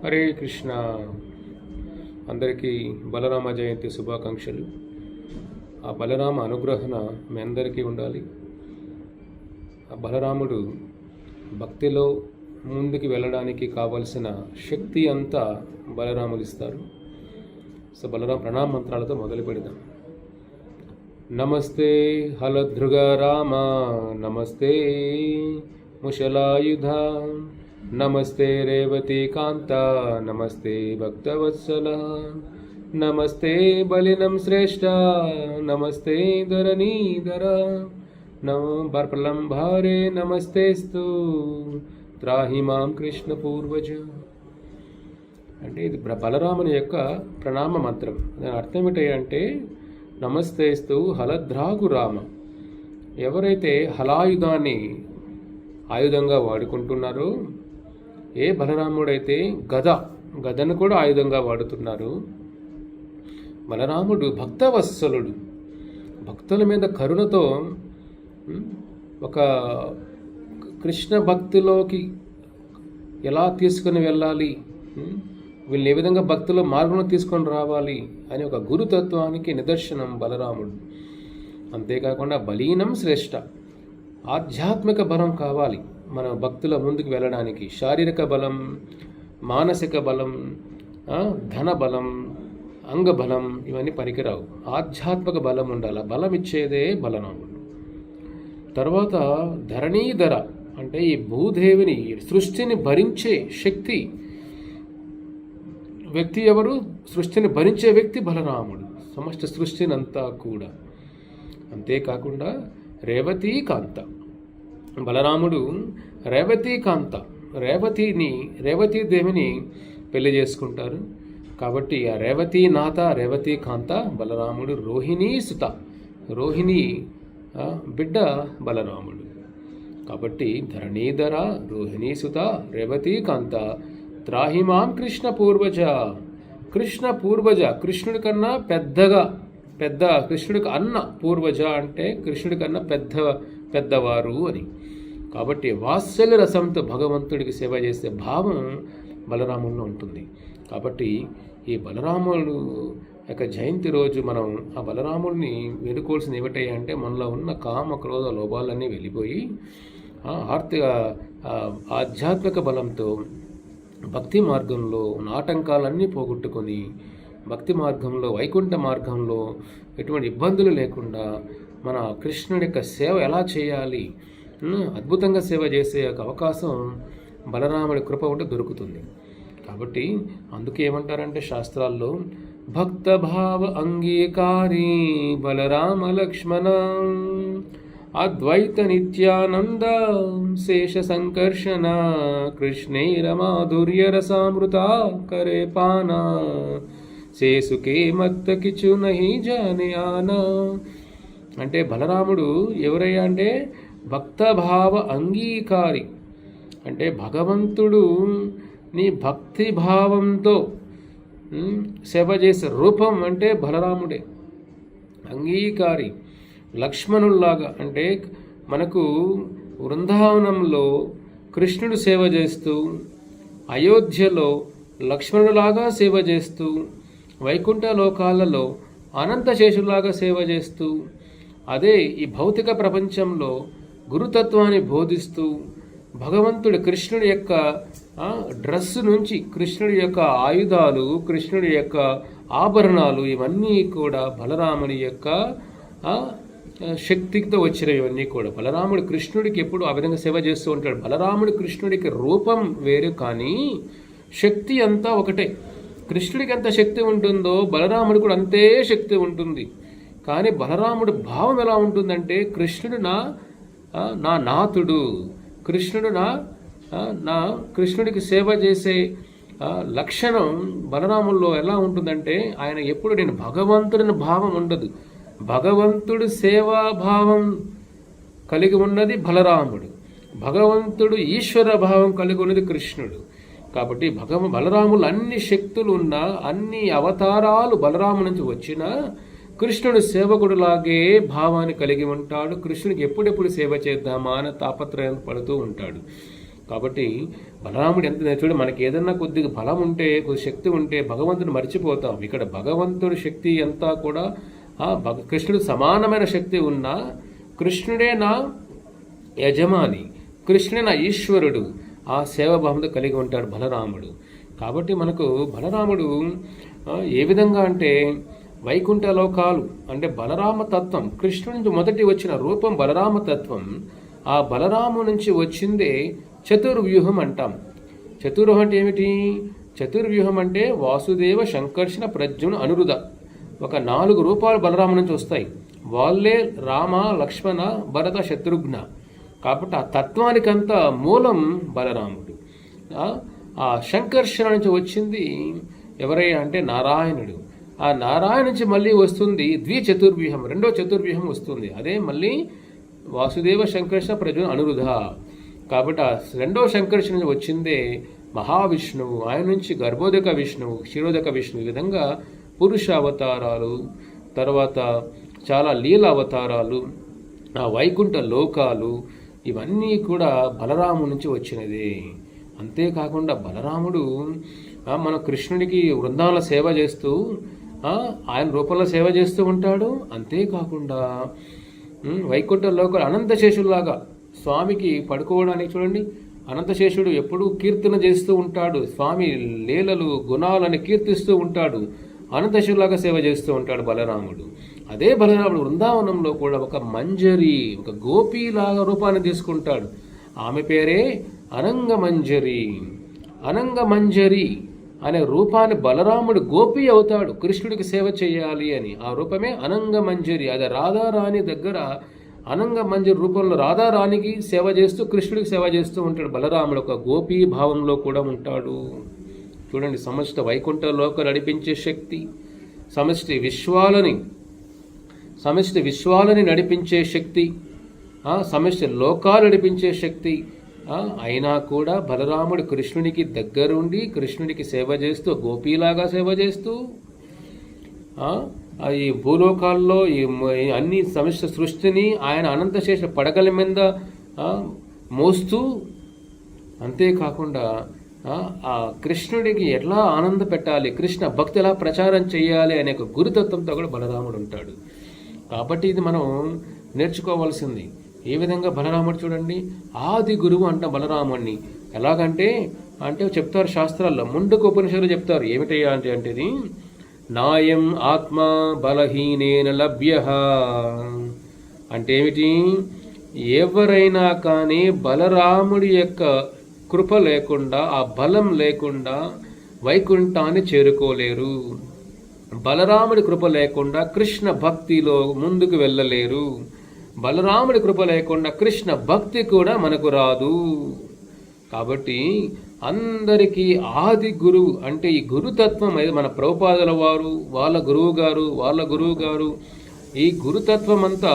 హరే కృష్ణ. అందరికీ బలరామ జయంతి శుభాకాంక్షలు. ఆ బలరామ అనుగ్రహణ మీ అందరికీ ఉండాలి. ఆ బలరాముడు భక్తిలో ముందుకు వెళ్ళడానికి కావలసిన శక్తి అంతా బలరాములు ఇస్తారు. సో బలరామ ప్రణామ మంత్రాలతో మొదలు పెడదాం. నమస్తే హలధృగ రామ, నమస్తే ముషలాయుధ, నమస్తే రేవతి కాంత, నమస్తే భక్తవత్సల, నమస్తే బలినం శ్రేష్ఠ, నమస్తే ధరణీధర, ప్రలంభారే నమస్తేస్తు త్రాహి మాం కృష్ణ పూర్వజ. అంటే ఇది బలరాముని యొక్క ప్రణామ మంత్రం. దాని అర్థం ఏంటంటే నమస్తేస్తు హలద్రాగు రామ. ఎవరైతే హలాయుధాన్ని ఆయుధంగా వాడుకుంటున్నారో, ఏ బలరాముడైతే గదను కూడా ఆయుధంగా వాడుతున్నారు, బలరాముడు భక్తవత్సలుడు. భక్తుల మీద కరుణతో ఒక కృష్ణ భక్తిలోకి ఎలా తీసుకుని వెళ్ళాలి, వీళ్ళని ఏ విధంగా భక్తుల మార్గంలో తీసుకొని రావాలి అని ఒక గురుతత్వానికి నిదర్శనం బలరాముడు. అంతేకాకుండా బలీనం శ్రేష్ఠ, ఆధ్యాత్మిక బలం కావాలి మన భక్తుల ముందుకు వెళ్ళడానికి. శారీరక బలం, మానసిక బలం, ధన బలం, అంగబలం ఇవన్నీ పనికిరావు. ఆధ్యాత్మిక బలం ఉండాలి. బలం ఇచ్చేదే బలరాముడు. తర్వాత ధరణీధర అంటే ఈ భూదేవిని, సృష్టిని భరించే శక్తి వ్యక్తి ఎవరు? సృష్టిని భరించే వ్యక్తి బలరాముడు, సమస్త సృష్టిని అంతా కూడా. అంతేకాకుండా రేవతీకాంత, బలరాముడు రేవతీకాంత, రేవతీదేవిని పెళ్లి చేసుకుంటారు. కాబట్టి ఆ రేవతీనాథ, రేవతీకాంత బలరాముడు. రోహిణీ సుత, రోహిణి బిడ్డ బలరాముడు. కాబట్టి ధరణీధర, రోహిణీ సుత, రేవతీకాంత, త్రాహిమాం కృష్ణ పూర్వజ. కృష్ణ పూర్వజ, కృష్ణుడి కన్నా పెద్ద కృష్ణుడికి అన్న. పూర్వజ అంటే కృష్ణుడి కన్నా పెద్దవారు అని. కాబట్టి వాత్సల్య రసంతో భగవంతుడికి సేవ చేసే భావం బలరాముల్లో ఉంటుంది. కాబట్టి ఈ బలరాముడు యొక్క జయంతి రోజు మనం ఆ బలరాముడిని వేడుకోవాల్సింది ఏమిటంటే, మనలో ఉన్న కామ క్రోధ లోపాలన్నీ వెళ్ళిపోయి ఆధ్యాత్మిక బలంతో భక్తి మార్గంలో ఆటంకాలన్నీ పోగొట్టుకొని భక్తి మార్గంలో, వైకుంఠ మార్గంలో ఎటువంటి ఇబ్బందులు లేకుండా మన కృష్ణుడి యొక్క సేవ ఎలా చేయాలి, అద్భుతంగా సేవ చేసే ఒక అవకాశం బలరాముడి కృప ఉంటే దొరుకుతుంది. కాబట్టి అందుకే ఏమంటారంటే శాస్త్రాల్లో, భక్త భావ అంగీకారీ బలరామ లక్ష్మణ, అద్వైత నిత్యానంద శేష సంకర్షణ, కృష్ణైర మాధుర్య రసామృత కరే పానా, శేసుకే మత్త కిచు నహి జానే ఆనా. అంటే బలరాముడు ఎవరయ్యా అంటే భక్తభావ అంగీకారి. అంటే భగవంతుడు నీ భక్తి భావంతో సేవ చేసే రూపం అంటే బలరాముడే. అంగీకారి, లక్ష్మణుల్లాగా. అంటే మనకు వృందావనంలో కృష్ణుడు సేవ చేస్తూ, అయోధ్యలో లక్ష్మణులాగా సేవ చేస్తూ, వైకుంఠ లోకాలలో అనంతశేషులాగా సేవ చేస్తూ, అదే ఈ భౌతిక ప్రపంచంలో గురుతత్వాన్ని బోధిస్తూ, భగవంతుడి కృష్ణుడి యొక్క డ్రెస్సు నుంచి కృష్ణుడి యొక్క ఆయుధాలు, కృష్ణుడి యొక్క ఆభరణాలు ఇవన్నీ కూడా బలరాముని యొక్క శక్తితో వచ్చినవి. ఇవన్నీ కూడా బలరాముడు కృష్ణుడికి ఎప్పుడు ఆ విధంగా సేవ చేస్తూ ఉంటాడు. బలరాముడు కృష్ణుడికి రూపం వేరు, కానీ శక్తి అంతా ఒకటే. కృష్ణుడికి ఎంత శక్తి ఉంటుందో బలరాముడు కూడా అంతే శక్తి ఉంటుంది. కానీ బలరాముడు భావం ఎలా ఉంటుందంటే, కృష్ణుడు నా నాథుడు, కృష్ణుడు నా కృష్ణుడికి సేవ చేసే లక్షణం బలరాముల్లో ఎలా ఉంటుందంటే, ఆయన ఎప్పుడు నేను భగవంతుడిని భావం ఉండదు, భగవంతుడు సేవాభావం కలిగి ఉన్నది బలరాముడు, భగవంతుడు ఈశ్వర భావం కలిగి ఉన్నది కృష్ణుడు. కాబట్టి బలరాములు అన్ని శక్తులు ఉన్న, అన్ని అవతారాలు బలరాము నుంచి వచ్చినా కృష్ణుడు సేవకుడులాగే భావాన్ని కలిగి ఉంటాడు. కృష్ణుడికి ఎప్పుడెప్పుడు సేవ చేద్దామా అని తాపత్రయం పడుతూ ఉంటాడు. కాబట్టి బలరాముడు ఎంత చూడు, మనకి ఏదన్నా కొద్దిగా బలం ఉంటే, కొద్ది శక్తి ఉంటే భగవంతుని మర్చిపోతాం. ఇక్కడ భగవంతుడి శక్తి అంతా కూడా కృష్ణుడు సమానమైన శక్తి ఉన్నా కృష్ణుడే నా యజమాని, కృష్ణుడే నా ఈశ్వరుడు, ఆ సేవాభావంతో కలిగి ఉంటాడు బలరాముడు. కాబట్టి మనకు బలరాముడు ఏ విధంగా అంటే వైకుంఠ లోకాలు అంటే బలరామ తత్వం, కృష్ణుడి నుంచి మొదటి వచ్చిన రూపం బలరామ తత్వం. ఆ బలరాము నుంచి వచ్చిందే చతుర్వ్యూహం అంటాం. చతుర్వ్యూహం అంటే ఏమిటి? చతుర్వ్యూహం అంటే వాసుదేవ, సంకర్షణ, ప్రద్యుమ్న, అనిరుద్ధ, ఒక 4 రూపాలు బలరాము నుంచి వస్తాయి. వాళ్ళే రామ, లక్ష్మణ, భరత, శత్రుఘ్న. కాబట్టి ఆ తత్వానికంతా మూలం బలరాముడు. ఆ సంకర్షణ నుంచి వచ్చింది ఎవరయ్యా అంటే నారాయణుడు. ఆ నారాయణ నుంచి మళ్ళీ వస్తుంది ద్విచతుర్వ్యూహం, రెండో చతుర్వ్యూహం వస్తుంది. అదే మళ్ళీ వాసుదేవ, సంకర్షణ, ప్రద్యుమ్న, అనిరుద్ధ. కాబట్టి ఆ రెండో సంకర్షణ నుంచి వచ్చిందే మహావిష్ణువు. ఆయన నుంచి గర్భోదక విష్ణువు, క్షీరోదక విష్ణువు. ఈ విధంగా పురుష అవతారాలు, తర్వాత చాలా లీల అవతారాలు, ఆ వైకుంఠ లోకాలు, ఇవన్నీ కూడా బలరాము నుంచి వచ్చినదే. అంతేకాకుండా బలరాముడు మన కృష్ణుడికి వృందావన సేవ చేస్తూ ఆయన రూపంలో సేవ చేస్తూ ఉంటాడు. అంతేకాకుండా వైకుంఠ లోకాలు అనంతశేషులాగా స్వామికి పడుకోవడానికి చూడండి, అనంతశేషుడు ఎప్పుడూ కీర్తన చేస్తూ ఉంటాడు, స్వామి లీలలు గుణాలని కీర్తిస్తూ ఉంటాడు, అనంతశేషులాగా సేవ చేస్తూ ఉంటాడు బలరాముడు. అదే బలరాముడు వృందావనంలో కూడా ఒక మంజరి, ఒక గోపీలాగా రూపాన్ని తీసుకుంటాడు. ఆమె పేరే అనంగమంజరి. అనంగమంజరి అనే రూపాన్ని బలరాముడు గోపి అవుతాడు కృష్ణుడికి సేవ చేయాలి అని. ఆ రూపమే అనంగమంజరి. అది రాధారాణి దగ్గర అనంగమంజరి రూపంలో రాధారాణికి సేవ చేస్తూ కృష్ణుడికి సేవ చేస్తూ ఉంటాడు బలరాముడు. ఒక గోపీ భావంలో కూడా ఉంటాడు. చూడండి, సమస్త వైకుంఠ లోకాలు నడిపించే శక్తి, సమష్టి విశ్వాలని నడిపించే శక్తి, సమష్టి లోకాలు నడిపించే శక్తి. అయినా కూడా బలరాముడు కృష్ణునికి దగ్గరుండి కృష్ణుడికి సేవ చేస్తూ గోపీలాగా సేవ చేస్తూ ఈ భూలోకాల్లో ఈ అన్ని సమస్త సృష్టిని ఆయన అనంతశేష పడగల మీద మోస్తూ, అంతేకాకుండా ఆ కృష్ణుడికి ఎలా ఆనంద పెట్టాలి, కృష్ణ భక్తి ఎలా ప్రచారం చేయాలి అనే ఒక గురుతత్వంతో కూడా బలరాముడు ఉంటాడు. కాబట్టి ఇది మనం నేర్చుకోవాల్సింది. ఏ విధంగా బలరాముడు చూడండి, ఆది గురువు అంట బలరాముడిని. ఎలాగంటే చెప్తారు శాస్త్రాల్లో, ముందుకు ఉపనిషత్తులు చెప్తారు. ఏమిటయ్యా అంటే ఇది నాయం ఆత్మ బలహీనేన లభ్య అంటే ఏమిటి? ఎవరైనా కానీ బలరాముడి యొక్క కృప లేకుండా, ఆ బలం లేకుండా వైకుంఠాన్ని చేరుకోలేరు. బలరాముడి కృప లేకుండా కృష్ణ భక్తిలో ముందుకు వెళ్ళలేరు. బలరాముడి కృప లేకుండా కృష్ణ భక్తి కూడా మనకు రాదు. కాబట్టి అందరికీ ఆది గురువు అంటే ఈ గురుతత్వం, మన ప్రభుపాదుల వారు, వాళ్ళ గురువు గారు, ఈ గురుతత్వం అంతా,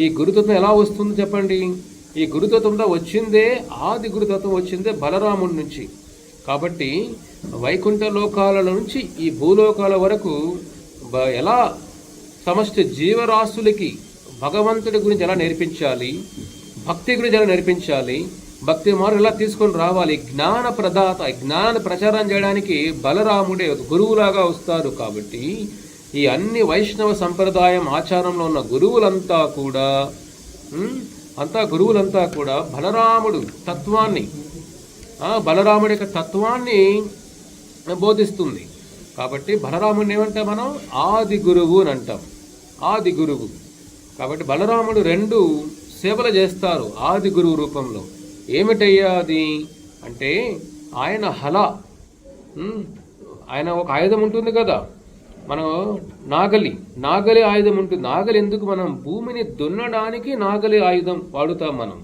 ఈ గురుతత్వం ఎలా వస్తుంది చెప్పండి? ఈ గురుతత్వంతో వచ్చిందే, ఆది గురుతత్వం వచ్చిందే బలరాముడి నుంచి. కాబట్టి వైకుంఠ లోకాల నుంచి ఈ భూలోకాల వరకు ఎలా సమస్త జీవరాశులకి భగవంతుడి గురించి ఎలా నేర్పించాలి, భక్తి గురించి ఎలా నేర్పించాలి, భక్తి మార్గం ఎలా తీసుకొని రావాలి, జ్ఞాన ప్రదాత, జ్ఞాన ప్రచారం చేయడానికి బలరాముడే ఒక గురువులాగా వస్తారు. కాబట్టి ఈ అన్ని వైష్ణవ సంప్రదాయం ఆచారంలో ఉన్న గురువులంతా కూడా బలరాముడు తత్వాన్ని, బలరాముడి యొక్క తత్వాన్ని బోధిస్తుంది. కాబట్టి బలరాముడిని ఏమంటాం మనం? ఆది గురువు అని అంటాం. ఆది గురువు. కాబట్టి బలరాముడు 2 సేవలు చేస్తారు ఆది గురువు రూపంలో. ఏమిటయ్యా అది అంటే ఆయన ఆయన ఒక ఆయుధం ఉంటుంది కదా, మనం నాగలి ఆయుధం ఉంటుంది. నాగలి ఎందుకు? మనం భూమిని దున్నడానికి నాగలి ఆయుధం వాడుతాం మనం.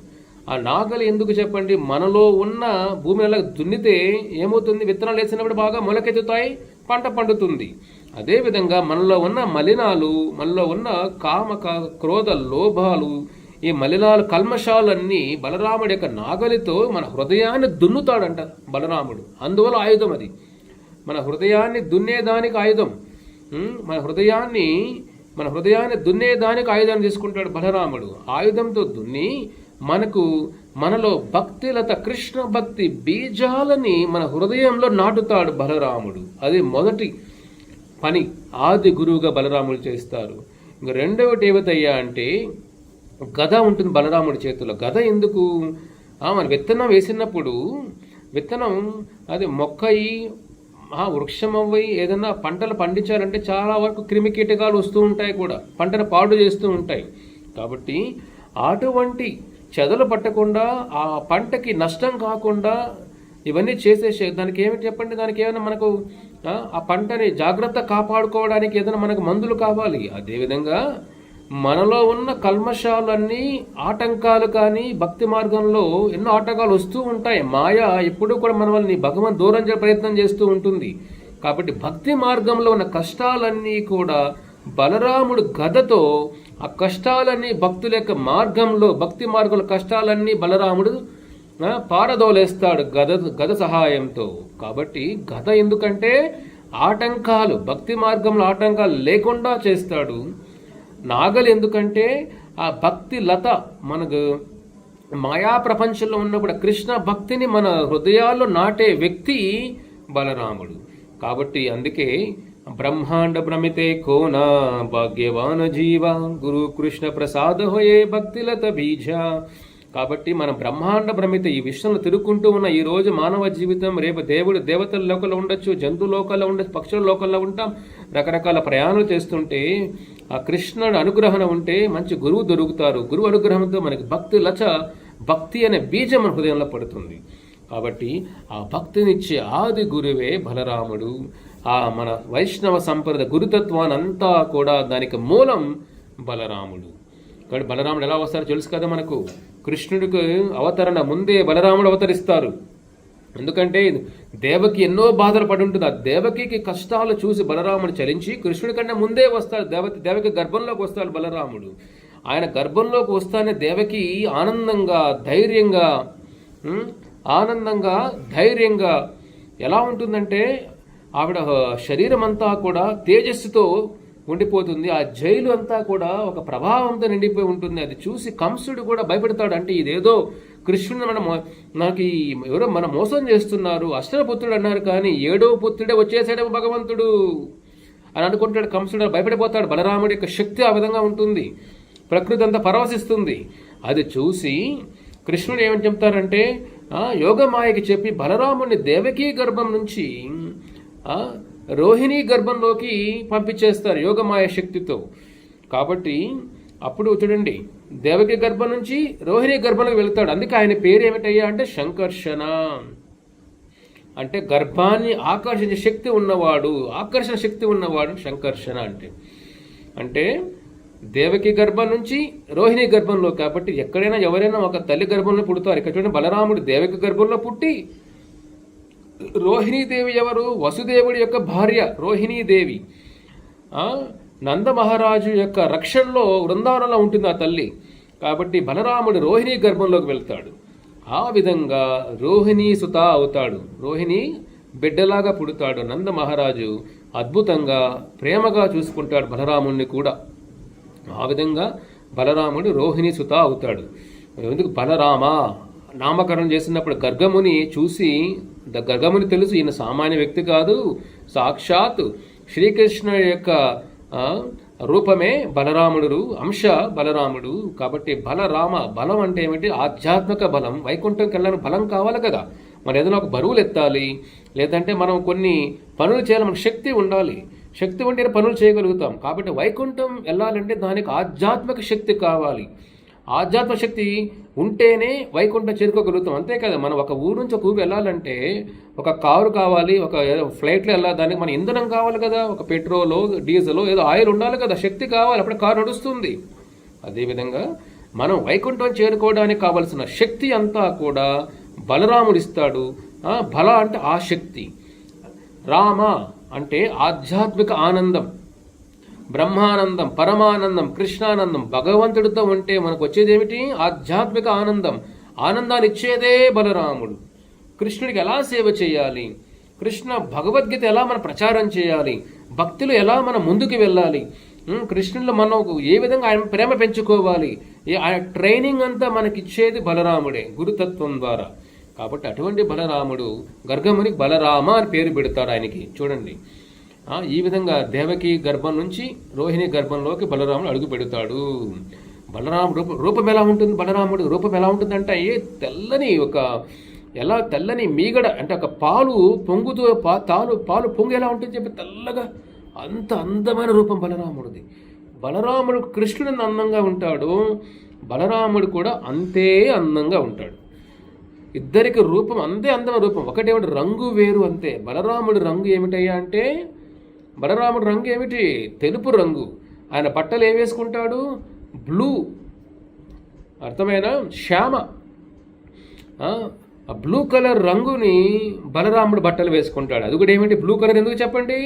ఆ నాగలి ఎందుకు చెప్పండి? మనలో ఉన్న భూమి అలా దున్నితే ఏమవుతుంది? విత్తనాలు వేసినప్పుడు బాగా మొలకెత్తుతాయి, పంట పండుతుంది. అదేవిధంగా మనలో ఉన్న మలినాలు, మనలో ఉన్న కామ క్రోధ లోభాలు, ఈ మలినాలు కల్మషాలన్నీ బలరాముడి యొక్క నాగలితో మన హృదయాన్ని దున్నుతాడంట బలరాముడు. అందువల్ల ఆయుధం అది, మన హృదయాన్ని దున్నేదానికి ఆయుధం. మన హృదయాన్ని దున్నేదానికి ఆయుధాన్ని తీసుకుంటాడు బలరాముడు. ఆయుధంతో దున్ని మనకు మనలో భక్తిలత కృష్ణ భక్తి బీజాలని మన హృదయంలో నాటుతాడు బలరాముడు. అది మొదటి పని ఆది గురువుగా బలరాముడు చేస్తారు. ఇంక రెండవటి ఏమిటయ్యా అంటే గద ఉంటుంది బలరాముడి చేతిలో. గద ఎందుకు? మన విత్తనం వేసినప్పుడు విత్తనం అది మొక్కయి వృక్షం అవ్వయి ఏదైనా పంటలు పండించాలంటే చాలా వరకు క్రిమికీటకాలు వస్తూ ఉంటాయి, కూడా పంటను పాడు చేస్తూ ఉంటాయి. కాబట్టి అటువంటి చెదలు పట్టకుండా ఆ పంటకి నష్టం కాకుండా ఇవన్నీ చేసే దానికి ఏమిటి చెప్పండి, దానికి ఏమైనా మనకు ఆ పంటని జాగ్రత్త కాపాడుకోవడానికి ఏదైనా మనకు మందులు కావాలి. అదేవిధంగా మనలో ఉన్న కల్మషాలన్నీ ఆటంకాలు కానీ భక్తి మార్గంలో ఎన్నో ఆటంకాలు వస్తూ ఉంటాయి. మాయ ఎప్పుడూ కూడా మనల్ని భగవంతు దూరం చేసే ప్రయత్నం చేస్తూ ఉంటుంది. కాబట్టి భక్తి మార్గంలో ఉన్న కష్టాలన్నీ కూడా బలరాముడు గదతో ఆ కష్టాలన్నీ భక్తుల యొక్క మార్గంలో భక్తి మార్గంలో కష్టాలన్నీ బలరాముడు పారదోలేస్తాడు గద సహాయంతో. కాబట్టి గద ఎందుకంటే ఆటంకాలు భక్తి మార్గంలో ఆటంకాలు లేకుండా చేస్తాడు. నాగలి ఎందుకంటే ఆ భక్తి లత మనకు మాయా ప్రపంచంలో ఉన్నప్పుడు కృష్ణ భక్తిని మన హృదయాల్లో నాటే వ్యక్తి బలరాముడు. కాబట్టి అందుకే బ్రహ్మాండ భ్రమితే కోన భాగ్యవాన జీవ గురు కృష్ణ ప్రసాద హోయే భక్తిలత బీజ. కాబట్టి మనం బ్రహ్మాండ భ్రమిత ఈ విషయంలో తిరుగుకుంటూ ఉన్న ఈ రోజు మానవ జీవితం, రేపు దేవతల లోకంలో ఉండొచ్చు, జంతు లోకంలో ఉండొచ్చు, పక్షుల లోకంలో ఉంటాం, రకరకాల ప్రయాణాలు చేస్తుంటే ఆ కృష్ణుడు అనుగ్రహం ఉంటే మంచి గురువు దొరుకుతారు. గురువు అనుగ్రహంతో మనకి భక్తి అనే బీజం మన హృదయంలో పడుతుంది. కాబట్టి ఆ భక్తినిచ్చే ఆది గురువే బలరాముడు. ఆ మన వైష్ణవ సంప్రదాయ గురుతత్వాన్ని అంతా కూడా దానికి మూలం బలరాముడు. కాబట్టి బలరాముడు ఎలా వస్తారో తెలుసు కదా మనకు. కృష్ణుడికి అవతరణ ముందే బలరాముడు అవతరిస్తారు. ఎందుకంటే దేవకి ఎన్నో బాధలు పడి ఉంటుంది. ఆ దేవకి కష్టాలు చూసి బలరాముడు చలించి కృష్ణుడి కంటే ముందే వస్తాడు. దేవకి గర్భంలోకి వస్తాడు బలరాముడు. ఆయన గర్భంలోకి వస్తానే దేవకి ఆనందంగా ధైర్యంగా ఎలా ఉంటుందంటే ఆవిడ శరీరం అంతా కూడా తేజస్సుతో ఉండిపోతుంది. ఆ జైలు అంతా కూడా ఒక ప్రభావంతో నిండిపోయి ఉంటుంది. అది చూసి కంసుడు కూడా భయపడతాడు. అంటే ఇదేదో కృష్ణుడు నాకు ఎవరో మన మోసం చేస్తున్నారు, అష్టపుత్రుడు అన్నారు కానీ 7వ పుత్రుడే వచ్చేసాడేమో భగవంతుడు అని అనుకుంటాడు కంసుడు. భయపడిపోతాడు. బలరాముడి యొక్క శక్తి ఆ విధంగా ఉంటుంది. ప్రకృతి అంతా పరవశిస్తుంది. అది చూసి కృష్ణుడు ఏమని చెప్తారంటే యోగమాయకి చెప్పి బలరాముడిని దేవకీ గర్భం నుంచి రోహిణీ గర్భంలోకి పంపించేస్తారు యోగమాయ శక్తితో. కాబట్టి అప్పుడు చూడండి దేవకి గర్భం నుంచి రోహిణీ గర్భంలోకి వెళ్తాడు. అందుకే ఆయన పేరు ఏమిటయ్యా అంటే శంకర్షణ. అంటే గర్భాన్ని ఆకర్షించే శక్తి ఉన్నవాడు, ఆకర్షణ శక్తి ఉన్నవాడు శంకర్షణ అంటే దేవకి గర్భం నుంచి రోహిణీ గర్భంలో. కాబట్టి ఎక్కడైనా ఎవరైనా ఒక తల్లి గర్భంలో పుడతారు. ఇక్కడ చూడండి బలరాముడు దేవకి గర్భంలో పుట్టి రోహిణీదేవి ఎవరు? వసుదేవుడి యొక్క భార్య రోహిణీదేవి. నంద మహారాజు యొక్క రక్షణలో వృందావనంలో ఉంటుంది ఆ తల్లి. కాబట్టి బలరాముడు రోహిణీ గర్భంలోకి వెళ్తాడు. ఆ విధంగా రోహిణీ సుత అవుతాడు. రోహిణి బిడ్డలాగా పుడతాడు. నంద మహారాజు అద్భుతంగా ప్రేమగా చూసుకుంటాడు బలరాముడిని కూడా. ఆ విధంగా బలరాముడు రోహిణీ సుత అవుతాడు. ఎందుకు బలరామ నామకరణం చేసినప్పుడు గర్గముని చూసి గర్గముని తెలుసు ఈయన సామాన్య వ్యక్తి కాదు, సాక్షాత్ శ్రీకృష్ణుడి యొక్క రూపమే బలరాముడు, అంశ బలరాముడు. కాబట్టి బలం అంటే ఏమిటి? ఆధ్యాత్మిక బలం. వైకుంఠంకి వెళ్ళడానికి బలం కావాలి కదా. మనం ఏదైనా ఒక బరువులు ఎత్తాలి, లేదంటే మనం కొన్ని పనులు చేయాలి, మనకు శక్తి ఉండాలి. శక్తి ఉంటే పనులు చేయగలుగుతాం. కాబట్టి వైకుంఠం వెళ్ళాలంటే దానికి ఆధ్యాత్మిక శక్తి కావాలి. ఆధ్యాత్మ శక్తి ఉంటేనే వైకుంఠం చేరుకోగలుగుతాం. అంతే కదా, మనం ఒక ఊరు నుంచి ఒక ఊరు వెళ్ళాలంటే ఒక కారు కావాలి, ఒక ఫ్లైట్లో వెళ్ళాలి, దానికి మన ఇంధనం కావాలి కదా, ఒక పెట్రోలో డీజిలో ఏదో ఆయిల్ ఉండాలి కదా, శక్తి కావాలి, అప్పుడు కారు నడుస్తుంది. అదేవిధంగా మనం వైకుంఠం చేరుకోవడానికి కావలసిన శక్తి అంతా కూడా బలరాముడు ఇస్తాడు. బల అంటే ఆ శక్తి, రామ అంటే ఆధ్యాత్మిక ఆనందం, బ్రహ్మానందం, పరమానందం, కృష్ణానందం. భగవంతుడితో ఉంటే మనకు వచ్చేది ఏమిటి? ఆధ్యాత్మిక ఆనందం. ఆనందాన్ని ఇచ్చేదే బలరాముడు. కృష్ణుడికి ఎలా సేవ చేయాలి, కృష్ణ భగవద్గీత ఎలా మనం ప్రచారం చేయాలి, భక్తులు ఎలా మనం ముందుకు వెళ్ళాలి, కృష్ణుల్లో మనం ఏ విధంగా ఆయన ప్రేమ పెంచుకోవాలి, ఆయన ట్రైనింగ్ అంతా మనకిచ్చేది బలరాముడే గురుతత్వం ద్వారా. కాబట్టి అటువంటి బలరాముడు గర్గమునికి బలరామ అని పేరు పెడతారు ఆయనకి. చూడండి, ఈ విధంగా దేవకి గర్భం నుంచి రోహిణి గర్భంలోకి బలరాముడు అడుగు పెడతాడు. బలరాముడు రూపం ఎలా ఉంటుంది? బలరాముడు రూపం ఎలా ఉంటుందంటే తెల్లని తెల్లని మీగడ, అంటే ఒక పాలు పొంగుతూ పాలు పొంగు ఎలా ఉంటుంది చెప్పి తెల్లగా, అంత అందమైన రూపం బలరాముడిది. బలరాముడు కృష్ణుడు అందంగా ఉంటాడు, బలరాముడు కూడా అంతే అందంగా ఉంటాడు. ఇద్దరికి రూపం అంతే అందమైన రూపం. ఒకటేమిటి, రంగు వేరు అంతే. బలరాముడి రంగు ఏమిటయ్యా అంటే, బలరాముడి రంగు ఏమిటి? తెలుపు రంగు. ఆయన బట్టలు ఏం వేసుకుంటాడు? బ్లూ, అర్థమైనా? శ్యామ. ఆ బ్లూ కలర్ రంగుని బలరాముడు బట్టలు వేసుకుంటాడు. అది కూడా ఏమిటి బ్లూ కలర్ ఎందుకు చెప్పండి?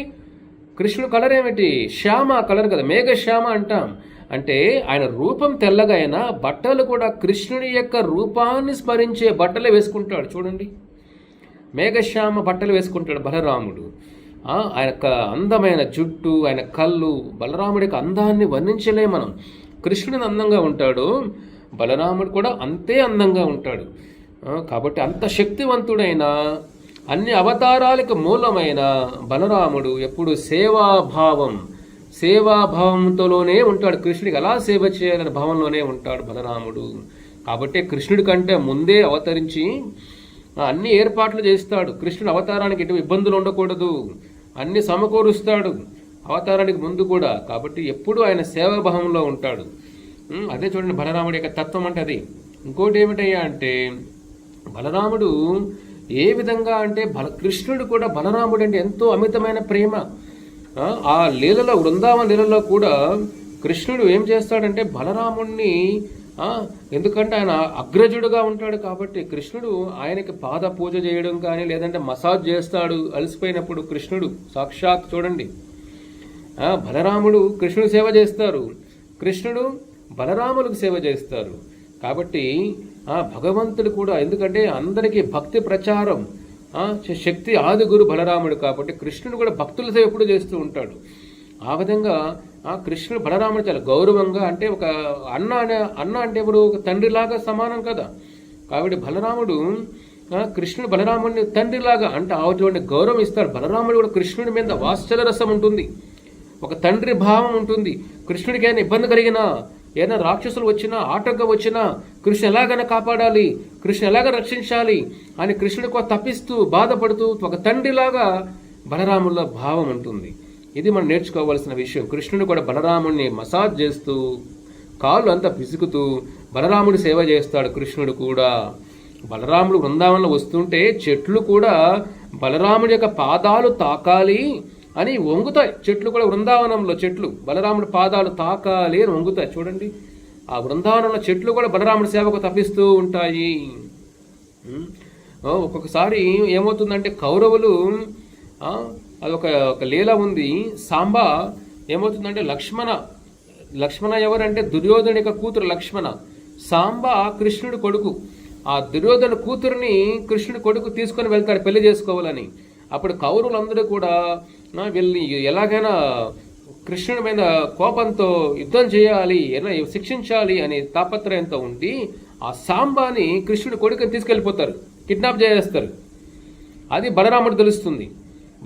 కృష్ణుడు కలర్ ఏమిటి? శ్యామ కలర్ కదా, మేఘశ్యామ అంటాం. అంటే ఆయన రూపం తెల్లగా అయినా బట్టలు కూడా కృష్ణుడి యొక్క రూపాన్ని స్మరించే బట్టలే వేసుకుంటాడు. చూడండి, మేఘశ్యామ బట్టలు వేసుకుంటాడు బలరాముడు. ఆయన యొక్క అందమైన జుట్టు, ఆయన కళ్ళు, బలరాముడి యొక్క అందాన్ని వర్ణించలే మనం. కృష్ణుడు అందంగా ఉంటాడు, బలరాముడు కూడా అంతే అందంగా ఉంటాడు. కాబట్టి అంత శక్తివంతుడైన, అన్ని అవతారాలకు మూలమైన బలరాముడు ఎప్పుడు సేవాభావంతోనే ఉంటాడు. కృష్ణుడికి ఎలా సేవ చేయాలనే భావంలోనే ఉంటాడు బలరాముడు. కాబట్టి కృష్ణుడి కంటే ముందే అవతరించి అన్ని ఏర్పాట్లు చేస్తాడు. కృష్ణుడు అవతారానికి ఎటువంటి ఇబ్బందులు ఉండకూడదు, అన్ని సమకూరుస్తాడు అవతారానికి ముందు కూడా. కాబట్టి ఎప్పుడు ఆయన సేవాభావంలో ఉంటాడు. అదే చూడండి బలరాముడి యొక్క తత్వం అంటే అది. ఇంకోటి ఏమిటయ్యా అంటే, బలరాముడు ఏ విధంగా అంటే కృష్ణుడు కూడా బలరాముడు అంటే ఎంతో అమితమైన ప్రేమ. ఆ లీలలో, వృందావన లీలలో కూడా కృష్ణుడు ఏం చేస్తాడంటే బలరాముడిని, ఎందుకంటే ఆయన అగ్రజుడుగా ఉంటాడు కాబట్టి కృష్ణుడు ఆయనకి పాద పూజ చేయడం కానీ, లేదంటే మసాజ్ చేస్తాడు అలసిపోయినప్పుడు. కృష్ణుడు సాక్షాత్ చూడండి, బలరాముడు కృష్ణుడు సేవ చేస్తారు, కృష్ణుడు బలరాములకు సేవ చేస్తారు. కాబట్టి భగవంతుడు కూడా, ఎందుకంటే అందరికీ భక్తి ప్రచారం శక్తి ఆది గురు బలరాముడు కాబట్టి కృష్ణుడు కూడా భక్తుల సేవ ఎప్పుడు చేస్తూ ఉంటాడు. ఆ విధంగా కృష్ణుడు బలరాముడు చాలా గౌరవంగా, అంటే ఒక అన్న అంటే ఇప్పుడు ఒక తండ్రిలాగా సమానం కదా. కాబట్టి బలరాముడు కృష్ణుడు బలరాముడిని తండ్రిలాగా, అంటే అటువంటి గౌరవం ఇస్తాడు. బలరాముడు కూడా కృష్ణుడి మీద వాత్సల్య రసం ఉంటుంది, ఒక తండ్రి భావం ఉంటుంది. కృష్ణుడికి ఏమైనా ఇబ్బంది కలిగినా, ఏదైనా రాక్షసులు వచ్చినా, ఆటంకం వచ్చినా కృష్ణ ఎలాగైనా కాపాడాలి, కృష్ణ ఎలాగ రక్షించాలి అని కృష్ణుడికి తప్పిస్తూ బాధపడుతూ ఒక తండ్రిలాగా బలరాముల భావం ఉంటుంది. ఇది మనం నేర్చుకోవాల్సిన విషయం. కృష్ణుడు కూడా బలరాముడిని మసాజ్ చేస్తూ, కాళ్ళు అంతా పిసుకుతూ బలరాముడి సేవ చేస్తాడు. కృష్ణుడు కూడా బలరాముడు బృందావనంలో వస్తుంటే చెట్లు కూడా బలరాముడి యొక్క పాదాలు తాకాలి అని వంగుతాయి. చెట్లు కూడా బృందావనంలో చెట్లు బలరాముడి పాదాలు తాకాలి అని వంగుతాయి. చూడండి, ఆ బృందావనంలో చెట్లు కూడా బలరాముడి సేవకు తప్పిస్తూ ఉంటాయి. ఒక్కొక్కసారి ఏమవుతుందంటే కౌరవులు, అది ఒక లీల ఉంది. సాంబా ఏమవుతుందంటే లక్ష్మణ ఎవరంటే దుర్యోధను యొక్క కూతురు లక్ష్మణ. సాంబా కృష్ణుడి కొడుకు. ఆ దుర్యోధన కూతురుని కృష్ణుడి కొడుకు తీసుకొని వెళ్తాడు పెళ్లి చేసుకోవాలని. అప్పుడు కౌరవులందరూ కూడా వీళ్ళని ఎలాగైనా కృష్ణుడి మీద కోపంతో యుద్ధం చేయాలి, ఎలా శిక్షించాలి అనే తాపత్రయంతో ఉండి ఆ సాంబాని కృష్ణుడి కొడుకుని తీసుకెళ్ళిపోతారు, కిడ్నాప్ చేస్తారు. అది బలరాముడు తెలుస్తుంది.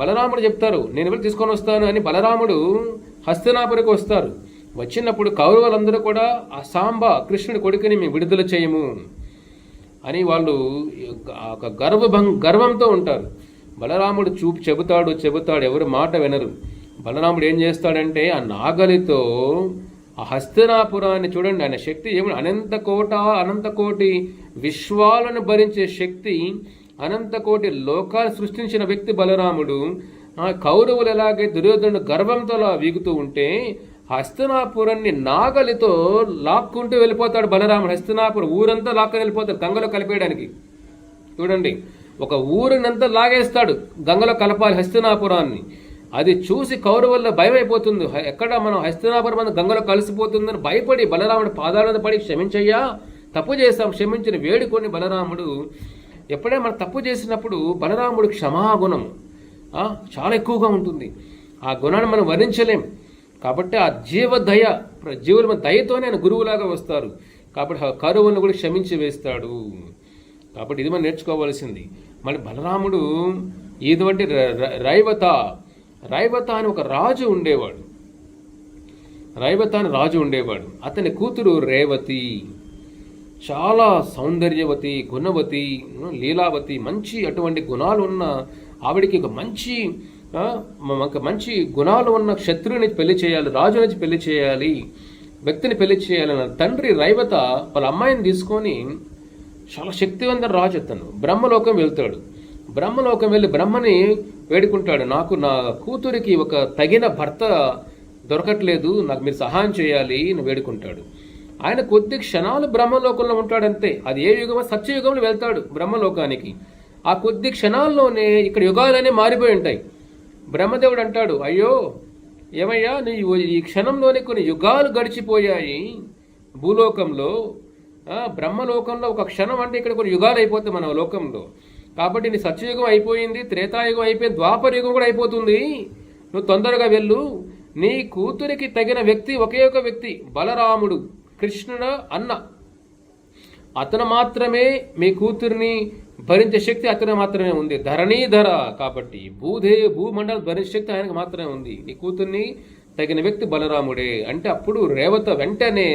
బలరాముడు చెప్తారు, నేను వెళ్ళి తీసుకొని వస్తాను అని. బలరాముడు హస్తినాపురికి వస్తారు. వచ్చినప్పుడు కౌరవులందరూ కూడా ఆ సాంబా కృష్ణుడి కొడుకుని మేము విడుదల చేయము అని వాళ్ళు గర్వంతో ఉంటారు. బలరాముడు చెబుతాడు, ఎవరు మాట వినరు. బలరాముడు ఏం చేస్తాడంటే ఆ నాగలితో ఆ హస్తినాపురాన్ని చూడండి, ఆయన శక్తి ఏమి, అనంతకోటి విశ్వాలను భరించే శక్తి, అనంతకోటి లోకాలు సృష్టించిన వ్యక్తి బలరాముడు. ఆ కౌరవులు ఎలాగే దుర్యోధనుడు గర్వంతో వీగుతూ ఉంటే హస్తినాపురాన్ని నాగలితో లాక్కుంటూ వెళ్ళిపోతాడు బలరాముడు. హస్తినాపురం ఊరంతా లాక్కొని వెళ్ళిపోతాడు గంగలో కలిపేయడానికి. చూడండి, ఒక ఊరినంతా లాగేస్తాడు, గంగలో కలపాలి హస్తినాపురాన్ని. అది చూసి కౌరవుల్లో భయం అయిపోతుంది. ఎక్కడ మనం హస్తినాపురం మన గంగలో కలిసిపోతుందని భయపడి బలరాముడు పాదాలను పడి క్షమించయ్యా, తప్పు చేస్తాం, క్షమించిన వేడుకొని బలరాముడు. ఎప్పుడైనా మనం తప్పు చేసినప్పుడు బలరాముడు క్షమాగుణం చాలా ఎక్కువగా ఉంటుంది. ఆ గుణాన్ని మనం వర్ణించలేం. కాబట్టి ఆ జీవదయ, జీవుల దయతోనే ఆయన గురువులాగా వస్తారు. కాబట్టి ఆ కరువును కూడా క్షమించి వేస్తాడు. కాబట్టి ఇది మనం నేర్చుకోవాల్సింది. మళ్ళీ బలరాముడు ఇటువంటి రైవత అని ఒక రాజు ఉండేవాడు. రైవత అని రాజు ఉండేవాడు. అతని కూతురు రేవతి, చాలా సౌందర్యవతి, గుణవతి, లీలావతి, మంచి అటువంటి గుణాలు ఉన్న ఆవిడికి ఒక మంచి గుణాలు ఉన్న క్షత్రుని పెళ్లి చేయాలి, రాజు నుంచి పెళ్లి చేయాలి, వ్యక్తిని పెళ్లి చేయాలన్న తండ్రి రైవత వాళ్ళ అమ్మాయిని తీసుకొని, చాలా శక్తివంతుల రాజు అతను, బ్రహ్మలోకం వెళ్తాడు. బ్రహ్మలోకం వెళ్ళి బ్రహ్మని వేడుకుంటాడు, నాకు నా కూతురికి ఒక తగిన భర్త దొరకట్లేదు, నాకు మీరు సహాయం చేయాలి అని వేడుకుంటాడు. ఆయన కొద్ది క్షణాలు బ్రహ్మలోకంలో ఉంటాడంతే. అది ఏ యుగమో సత్యయుగంలో వెళ్తాడు బ్రహ్మలోకానికి. ఆ కొద్ది క్షణాల్లోనే ఇక్కడ యుగాలనే మారిపోయి ఉంటాయి. బ్రహ్మదేవుడు అంటాడు, అయ్యో ఏమయ్యా, నీ ఈ క్షణంలోనే కొన్ని యుగాలు గడిచిపోయాయి భూలోకంలో. బ్రహ్మలోకంలో ఒక క్షణం అంటే ఇక్కడ కొన్ని యుగాలు అయిపోతాయి మన లోకంలో. కాబట్టి నీ సత్యయుగం అయిపోయింది, త్రేతాయుగం అయిపోయింది, ద్వాపర యుగం కూడా అయిపోతుంది, నువ్వు తొందరగా వెళ్ళు. నీ కూతురికి తగిన వ్యక్తి ఒకే ఒక వ్యక్తి, బలరాముడు, కృష్ణుడు అన్న. అతను మాత్రమే మీ కూతురిని భరించే శక్తి అతను మాత్రమే ఉంది. ధరణీధర కాబట్టి భూమండలం భరించే శక్తి ఆయనకు మాత్రమే ఉంది. నీ కూతుర్ని తగిన వ్యక్తి బలరాముడే అంటే అప్పుడు రేవత వెంటనే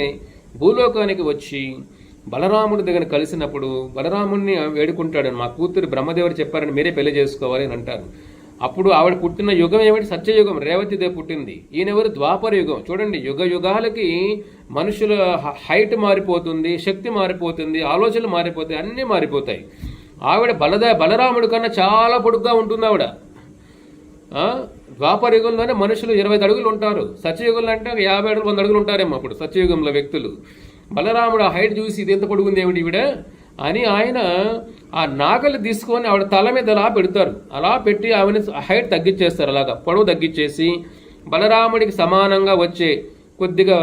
భూలోకానికి వచ్చి బలరాముడి దగ్గర కలిసినప్పుడు బలరాముడిని వేడుకుంటాడు, మా కూతురు బ్రహ్మదేవుడు చెప్పారని మీరే పెళ్లి చేసుకోవాలి అని అంటారు. అప్పుడు ఆవిడ పుట్టిన యుగం ఏమిటి? సత్యయుగం. రేవతిదే పుట్టింది. ఈయనెవరు? ద్వాపర యుగం. చూడండి, యుగ యుగాలకి మనుషుల హైట్ మారిపోతుంది, శక్తి మారిపోతుంది, ఆలోచనలు మారిపోతాయి, అన్నీ మారిపోతాయి. ఆవిడ బలరాముడి కన్నా చాలా పొడుగ్గా ఉంటుంది ఆవిడ. ద్వాపర యుగంలోనే మనుషులు 20 అడుగులు ఉంటారు. సత్యయుగంలో అంటే 50 అడుగులు 100 అడుగులు ఉంటారేమో అప్పుడు సత్యయుగంలో వ్యక్తులు. బలరాముడు ఆ హైట్ చూసి ఇది ఎంత పొడుగుంది ఏమిటి ఈవిడ అని ఆయన ఆ నాగలి తీసుకొని ఆవిడ తల మీద అలా పెడతారు. అలా పెట్టి ఆవిడ హైట్ తగ్గించేస్తారు. అలాగా పొడవు తగ్గించేసి బలరాముడికి సమానంగా వచ్చే, కొద్దిగా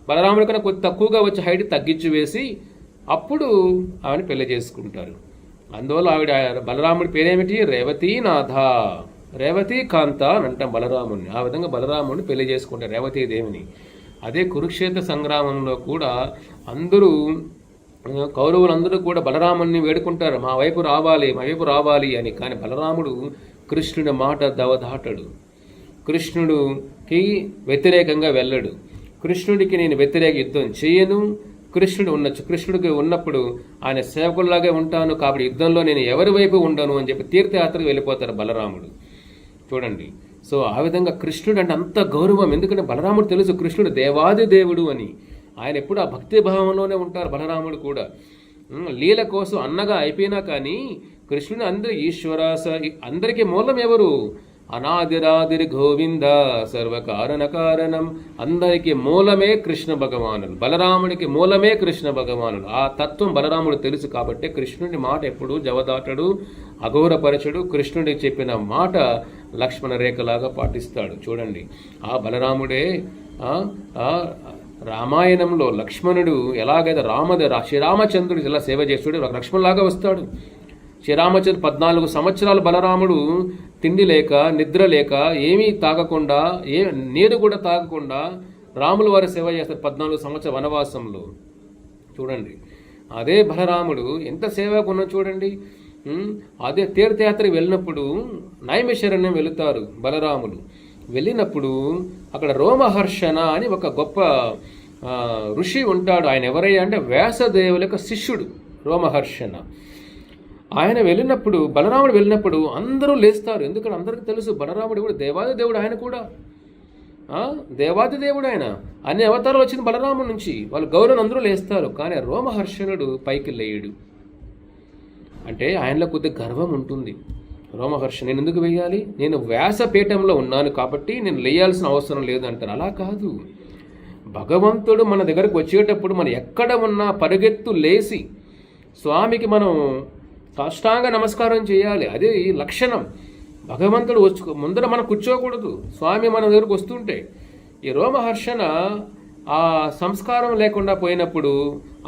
బలరాముడి కన్నా కొద్ది తక్కువగా వచ్చే హైట్ తగ్గించి వేసి అప్పుడు ఆవిడ పెళ్లి చేసుకుంటారు. అందువల్ల ఆవిడ బలరాముడి పేరేమిటి? రేవతీనాథ, రేవతీ కాంత అని అంటాం బలరాముడిని. ఆ విధంగా బలరాముడిని పెళ్లి చేసుకుంటారు రేవతీదేవిని. అదే కురుక్షేత్ర సంగ్రామంలో కూడా అందరూ కౌరవులందరూ కూడా బలరాముడిని వేడుకుంటారు, మా వైపు రావాలి అని. కానీ బలరాముడు కృష్ణుడి మాట దవదాటడు, కృష్ణుడికి వ్యతిరేకంగా వెళ్ళడు. కృష్ణుడికి నేను వ్యతిరేక యుద్ధం చేయను, కృష్ణుడికి ఉన్నప్పుడు ఆయన సేవకుల్లాగే ఉంటాను, కాబట్టి యుద్ధంలో నేను ఎవరి వైపు ఉండను అని చెప్పి తీర్థయాత్రకు వెళ్ళిపోతారు బలరాముడు. చూడండి, సో ఆ విధంగా కృష్ణుడు అంటే అంత గౌరవం. ఎందుకంటే బలరాముడు తెలుసు కృష్ణుడు దేవాది దేవుడు అని. ఆయన ఎప్పుడు ఆ భక్తి భావంలోనే ఉంటారు. బలరాముడు కూడా లీల కోసం అన్నగా అయిపోయినా కానీ కృష్ణుడు అందరికీ మూలం ఎవరు? అనాదిరాదిరి గోవింద సర్వకారణ కారణం. అందరికీ మూలమే కృష్ణ భగవానుడు. బలరాముడికి మూలమే కృష్ణ భగవానుడు. ఆ తత్వం బలరాముడు తెలుసు కాబట్టి కృష్ణుడి మాట ఎప్పుడు జవదాటడు, అఘోరపరచడు. కృష్ణుడికి చెప్పిన మాట లక్ష్మణ రేఖలాగా పాటిస్తాడు. చూడండి, ఆ బలరాముడే రామాయణంలో లక్ష్మణుడు ఎలాగైతే శ్రీరామచంద్రుడు ఇలా సేవ చేస్తాడు, లక్ష్మణులాగా వస్తాడు. శ్రీరామచంద్రుడు 14 సంవత్సరాలు బలరాముడు తిండి లేక, నిద్ర లేక, ఏమీ తాగకుండా, నీరు కూడా తాగకుండా రాముల వారి సేవ చేస్తారు 14 సంవత్సరాల వనవాసంలో. చూడండి, అదే బలరాముడు ఎంత సేవకు ఉన్నా చూడండి. అదే తీర్థయాత్రకు వెళ్ళినప్పుడు నైమిషారణ్యం వెళుతారు బలరాములు. వెళ్ళినప్పుడు అక్కడ రోమహర్షణ అని ఒక గొప్ప ఋషి ఉంటాడు. ఆయన ఎవరయ్యా అంటే వ్యాసదేవుల యొక్క శిష్యుడు రోమహర్షణ. ఆయన వెళ్ళినప్పుడు, బలరాముడు వెళ్ళినప్పుడు అందరూ లేస్తారు. ఎందుకంటే అందరికీ తెలుసు బలరాముడు కూడా దేవాది దేవుడు. ఆయన కూడా దేవాది దేవుడు. ఆయన అన్ని అవతారాలు వచ్చింది బలరాముడి నుంచి. వాళ్ళు గౌరవం అందరూ లేస్తారు. కానీ రోమహర్షణుడు పైకి లేయడు. అంటే ఆయనలో కొద్ది గర్వం ఉంటుంది. రోమహర్ష, నేను ఎందుకు వెయ్యాలి? నేను వ్యాసపీఠంలో ఉన్నాను కాబట్టి నేను లేయాల్సిన అవసరం లేదు అంటారు. అలా కాదు. భగవంతుడు మన దగ్గరకు వచ్చేటప్పుడు మనం ఎక్కడ ఉన్నా పరిగెత్తు లేసి స్వామికి మనం సాష్టాంగ నమస్కారం చేయాలి. అదే ఈ లక్షణం. భగవంతుడు ముందర మనం కూర్చోకూడదు. స్వామి మన దగ్గరకు వస్తుంటే ఈ రోమహర్షణ ఆ సంస్కారం లేకుండా పోయినప్పుడు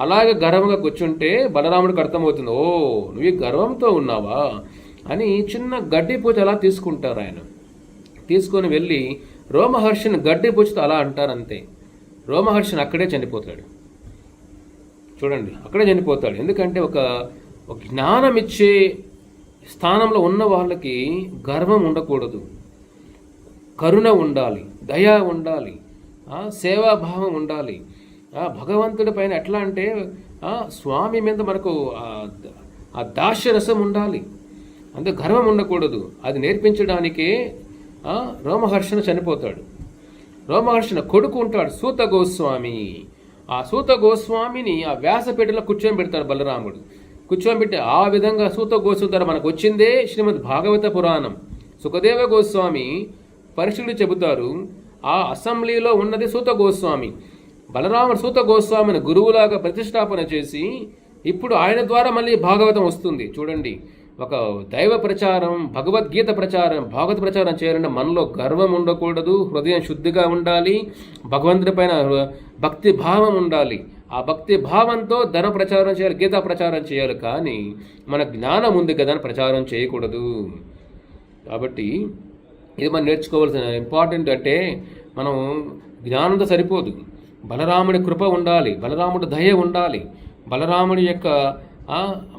అలాగే గర్వంగా కూర్చుంటే బలరాముడికి అర్థమవుతుంది, ఓ నువ్వు గర్వంతో ఉన్నావా అని. చిన్న గడ్డి పూజ అలా తీసుకుంటారు. ఆయన తీసుకొని వెళ్ళి రోమహర్షిని గడ్డి పుచ్చుతో అలా అంటారు అంతే. రోమహర్షిని అక్కడే చనిపోతాడు. చూడండి, అక్కడే చనిపోతాడు. ఎందుకంటే ఒక జ్ఞానం ఇచ్చే స్థానంలో ఉన్న వాళ్ళకి గర్వం ఉండకూడదు, కరుణ ఉండాలి, దయ ఉండాలి, సేవాభావం ఉండాలి. భగవంతుడి పైన ఎట్లా అంటే స్వామి మీద మనకు ఆ దాస్యరసం ఉండాలి, అంతే, గర్వం ఉండకూడదు. అది నేర్పించడానికే రోమహర్షణ చనిపోతాడు. రోమహర్షణ కొడుకు ఉంటాడు సూత గోస్వామి. ఆ సూత గోస్వామిని ఆ వ్యాసపీఠలో కూర్చొని పెడతాడు బలరాముడు. కూర్చోబెట్టి ఆ విధంగా సూత గోస్వామి ద్వారా మనకు వచ్చిందే శ్రీమద్ భాగవత పురాణం. సుఖదేవ గోస్వామి పరీక్షలు చెబుతారు, ఆ అసెంబ్లీలో ఉన్నది సూత గోస్వామి. బలరాముడు సూత గోస్వామిని గురువులాగా ప్రతిష్టాపన చేసి ఇప్పుడు ఆయన ద్వారా మళ్ళీ భాగవతం వస్తుంది. చూడండి, ఒక దైవ ప్రచారం, భగవద్గీత ప్రచారం, భాగవత ప్రచారం చేయాలంటే మనలో గర్వం ఉండకూడదు, హృదయం శుద్ధిగా ఉండాలి, భగవంతుడి పైన భక్తి భావం ఉండాలి. ఆ భక్తి భావంతో ధన ప్రచారం చేయాలి, గీతా ప్రచారం చేయాలి. కానీ మన జ్ఞానం ఉంది కదా అని ప్రచారం చేయకూడదు. కాబట్టి ఇది మనం నేర్చుకోవాల్సిన ఇంపార్టెంట్. అంటే మనం జ్ఞానంతో సరిపోదు, బలరాముడి కృప ఉండాలి, బలరాముడి దయ ఉండాలి. బలరాముడి యొక్క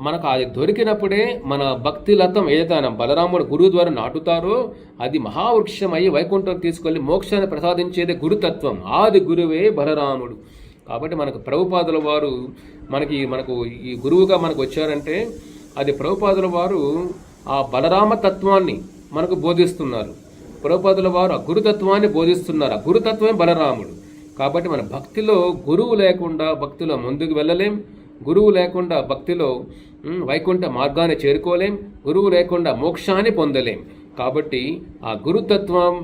మనకు అది దొరికినప్పుడే మన భక్తి లతం ఏదైతే బలరాముడు గురువు ద్వారా నాటుతారో అది మహావృక్షం అయ్యి వైకుంఠం తీసుకెళ్ళి మోక్షాన్ని ప్రసాదించేదే గురుతత్వం. ఆది గురువే బలరాముడు. కాబట్టి మనకు ప్రభుపాదుల వారు మనకు ఈ గురువుగా మనకు వచ్చారంటే అది ప్రభుపాదుల వారు ఆ బలరామ తత్వాన్ని మనకు బోధిస్తున్నారు. ప్రభుపాదుల వారు ఆ గురుతత్వాన్ని బోధిస్తున్నారు. ఆ గురుతత్వమే బలరాముడు. కాబట్టి మన భక్తిలో గురువు లేకుండా భక్తిలో ముందుకు వెళ్ళలేం, గురువు లేకుండా భక్తిలో వైకుంఠ మార్గాన్ని చేరుకోలేం, గురువు లేకుండా మోక్షాన్ని పొందలేం. కాబట్టి ఆ గురుతత్వం,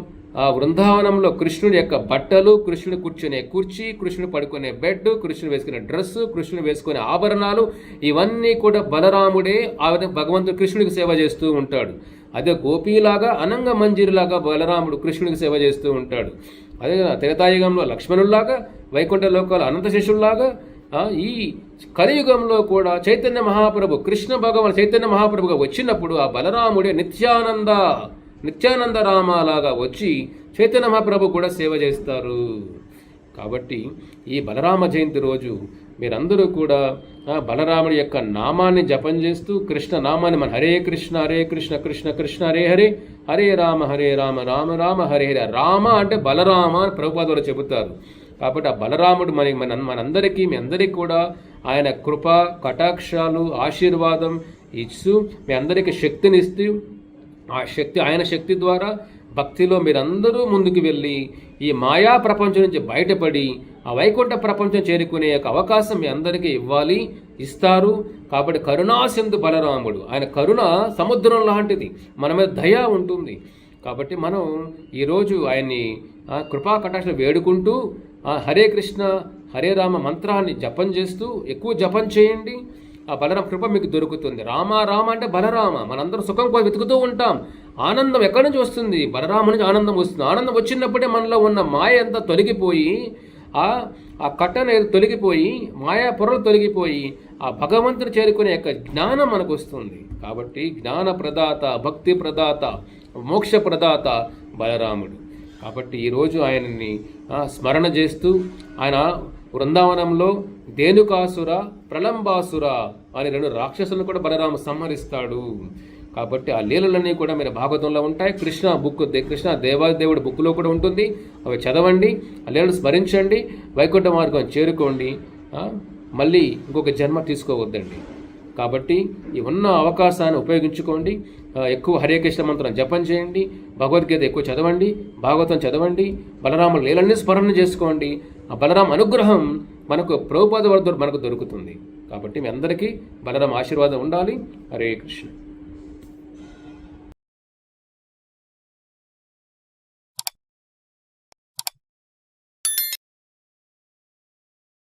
ఆ బృందావనంలో కృష్ణుడి యొక్క బట్టలు, కృష్ణుడు కూర్చునే కుర్చీ, కృష్ణుడు పడుకునే బెడ్, కృష్ణుడు వేసుకునే డ్రెస్సు, కృష్ణుడు వేసుకునే ఆభరణాలు, ఇవన్నీ కూడా బలరాముడే ఆ భగవంతుడు కృష్ణుడికి సేవ చేస్తూ ఉంటాడు. అదే గోపీలాగా అనంగ మంజీరులాగా బలరాముడు కృష్ణుడికి సేవ చేస్తూ ఉంటాడు. అదే త్రేతాయుగంలో లక్ష్మణుల్లాగా, వైకుంఠ లోకాలు అనంత శిష్యుల్లాగా, ఈ కలియుగంలో కూడా చైతన్య మహాప్రభు, కృష్ణ భగవాన్ చైతన్య మహాప్రభుగా వచ్చినప్పుడు ఆ బలరాముడే నిత్యానంద రామాలాగా వచ్చి చైతన్య మహాప్రభు కూడా సేవ చేస్తారు. కాబట్టి ఈ బలరామ జయంతి రోజు మీరందరూ కూడా బలరాముడి యొక్క నామాన్ని జపం చేస్తూ కృష్ణ నామాన్ని మన హరే కృష్ణ కృష్ణ కృష్ణ హరే హరే, హరే రామ రామ రామ హరే హరే. రామ అంటే బలరామ అని ప్రభుపాద వారు చెబుతారు. కాబట్టి ఆ బలరాముడు మనందరికీ మీ అందరికీ కూడా ఆయన కృప, కటాక్షాలు, ఆశీర్వాదం ఇస్తూ మీ అందరికీ శక్తినిస్తూ ఆ శక్తి ఆయన శక్తి ద్వారా భక్తిలో మీరందరూ ముందుకు వెళ్ళి ఈ మాయా ప్రపంచం నుంచి బయటపడి ఆ వైకుంఠ ప్రపంచం చేరుకునే యొక్క అవకాశం మీ అందరికీ ఇస్తారు. కాబట్టి కరుణాసింధు బలరాముడు, ఆయన కరుణ సముద్రం లాంటిది, మన మీద దయ ఉంటుంది. కాబట్టి మనం ఈరోజు ఆయన్ని కృపా కటాక్షలు వేడుకుంటూ హరే కృష్ణ హరే రామ మంత్రాన్ని జపం చేస్తూ ఎక్కువ జపం చేయండి. ఆ బలరామ కృప మీకు దొరుకుతుంది. రామ అంటే బలరామ. మనందరం సుఖం కోసం వెతుకుతూ ఉంటాం. ఆనందం ఎక్కడి నుంచి వస్తుంది? బలరామ నుంచి ఆనందం వస్తుంది. ఆనందం వచ్చినప్పుడే మనలో ఉన్న మాయ అంతా తొలగిపోయి ఆ కట్టన తొలగిపోయి మాయా పొరలు తొలగిపోయి ఆ భగవంతుడు చేరుకునే యొక్క జ్ఞానం మనకు వస్తుంది. కాబట్టి జ్ఞాన ప్రదాత, భక్తి ప్రదాత, మోక్ష ప్రదాత బలరాముడు. కాబట్టి ఈరోజు ఆయనని స్మరణ చేస్తూ ఆయన బృందావనంలో ధేనుకాసుర, ప్రలంబాసుర అనే 2 రాక్షసులను కూడా బలరాము సంహరిస్తాడు. కాబట్టి ఆ లీలలన్నీ కూడా మీరు భాగవతంలో ఉంటాయి. కృష్ణ దేవాదేవుడి బుక్లో కూడా ఉంటుంది. అవి చదవండి, ఆ లీలలు స్మరించండి, వైకుంఠ మార్గం చేరుకోండి. మళ్ళీ ఇంకొక జన్మ తీసుకోవద్దండి. కాబట్టి ఈ ఉన్న అవకాశాన్ని ఉపయోగించుకోండి. ఎక్కువ హరే కృష్ణ మంత్రం జపం చేయండి, భగవద్గీత ఎక్కువ చదవండి, భాగవతం చదవండి, బలరాముల లీలన్నీ స్మరణ చేసుకోండి. ఆ బలరామ అనుగ్రహం మనకు ప్రభుపాద మనకు దొరుకుతుంది. కాబట్టి మీ అందరికీ బలరామ ఆశీర్వాదం ఉండాలి. హరే కృష్ణ.